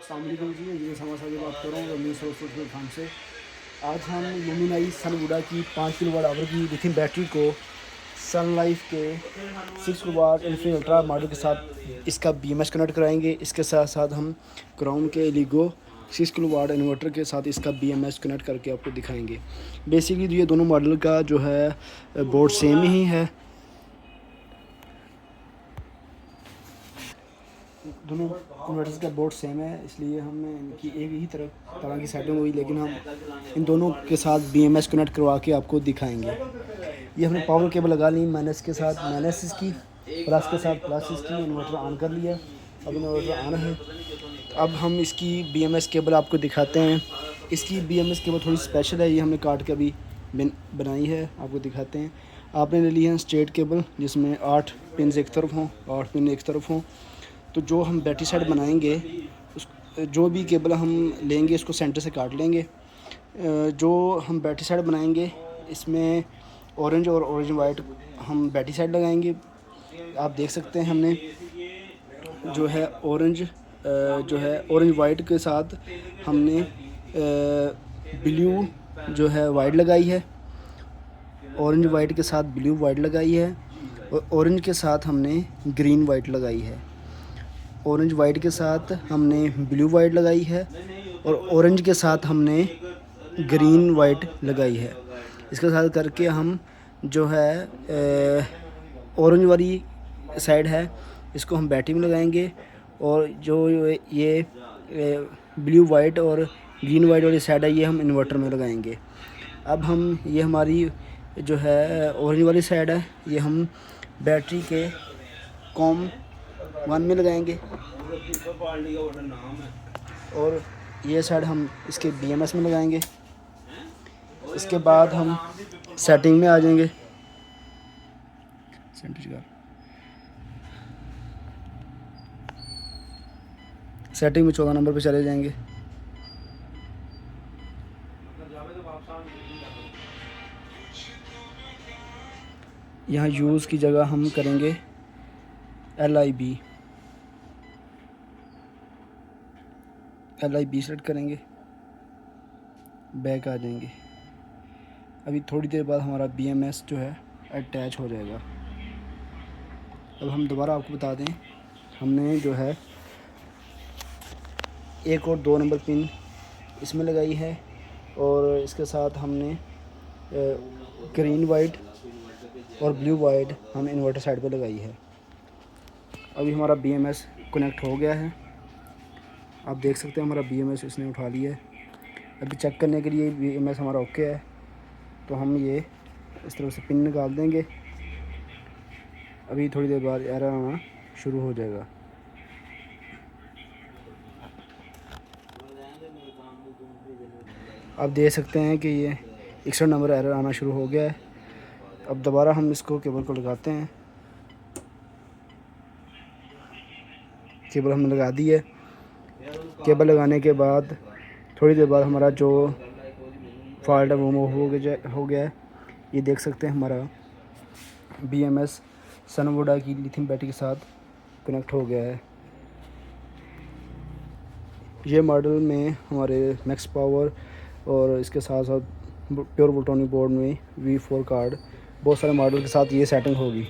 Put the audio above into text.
अस्सलाम वालेकुम जी, ये समाज से बात कर रहा हूँ रमीज सोफर खान से। आज हम लुमिनाई सनवुडा की 5 किलोवाट आवर की लिथियम बैटरी को सन लाइफ के 6 किलोवाट इन्फिनिटी अल्ट्रा मॉडल के साथ इसका BMS कनेक्ट कराएंगे। इसके साथ साथ हम क्राउन के एलिगो 6 किलोवाट इन्वर्टर के साथ इसका BMS कनेक्ट करके आपको दिखाएंगे। बेसिकली ये दोनों मॉडल का जो है बोर्ड सेम ही है, दोनों इन्वर्टर्स का बोर्ड सेम है, इसलिए हमने इनकी एक ही तरह की सेटिंग हुई, लेकिन हम इन दोनों के साथ BMS कनेक्ट करवा के आपको दिखाएंगे। ये हमने पावर केबल लगा ली माइनस के साथ माइनस इसकी, प्लस के साथ प्लस इसकी। इन्वर्टर ऑन कर लिया, अब इन्वर्टर ऑन है। अब हम इसकी BMS केबल आपको दिखाते हैं। इसकी BMS केबल थोड़ी स्पेशल है, ये हमने काट के अभी बनाई है, आपको दिखाते हैं। आपने ले ली है स्ट्रेट केबल जिसमें 8 पिन एक तरफ हों, 8 पिन एक तरफ हों। तो जो हम बैटरी साइड बनाएंगे, उस जो भी केबल हम लेंगे इसको सेंटर से काट लेंगे। जो हम बैटरी साइड बनाएंगे इसमें ऑरेंज और ऑरेंज वाइट हम बैटरी साइड लगाएंगे। आप देख सकते हैं हमने जो है ऑरेंज वाइट के साथ हमने ब्लू जो है वाइट लगाई है, ऑरेंज वाइट के साथ ब्लू वाइट लगाई है, और ऑरेंज के साथ हमने ग्रीन वाइट लगाई है। ऑरेंज वाइट के साथ हमने ब्लू वाइट लगाई है और ऑरेंज के साथ हमने ग्रीन वाइट लगाई है। इसके साथ करके हम जो है ऑरेंज वाली साइड है इसको हम बैटरी में लगाएंगे, और जो ये ब्लू वाइट और ग्रीन वाइट वाली साइड है ये हम इन्वर्टर में लगाएंगे। अब हम ये हमारी जो है ऑरेंज वाली साइड है ये हम बैटरी के कॉम 1 में लगाएंगे, और ये साइड हम इसके BMS में लगाएंगे। इसके बाद हम सेटिंग में आ जाएंगे। सेटिंग में 14 नंबर पे चले जाएंगे। यहाँ यूज़ की जगह हम करेंगे LIB सेलेक्ट करेंगे, बैक आ जाएंगे। अभी थोड़ी देर बाद हमारा BMS जो है अटैच हो जाएगा। अब हम दोबारा आपको बता दें, हमने जो है 1 और 2 नंबर पिन इसमें लगाई है, और इसके साथ हमने ग्रीन वाइट और ब्लू वाइट हम इन्वर्टर साइड पे लगाई है। अभी हमारा BMS कनेक्ट हो गया है, आप देख सकते हैं हमारा BMS इसने उठा लिया है। अभी चेक करने के लिए BMS हमारा ओके है, तो हम ये इस तरह से पिन निकाल देंगे। अभी थोड़ी देर बाद एरर आना शुरू हो जाएगा। आप देख सकते हैं कि ये 61 नंबर एरर आना शुरू हो गया है। अब दोबारा हम इसको केबल को लगाते हैं। केबल हमने लगा दी है। केबल लगाने के बाद थोड़ी देर बाद हमारा जो फॉल्ट है वो हो गया है। ये देख सकते हैं हमारा BMS सनवुडा की लिथियम बैटरी के साथ कनेक्ट हो गया है। ये मॉडल में हमारे मैक्स पावर और इसके साथ साथ प्योर वोल्टोनिक बोर्ड में V4 कार्ड बहुत सारे मॉडल के साथ ये सेटिंग होगी।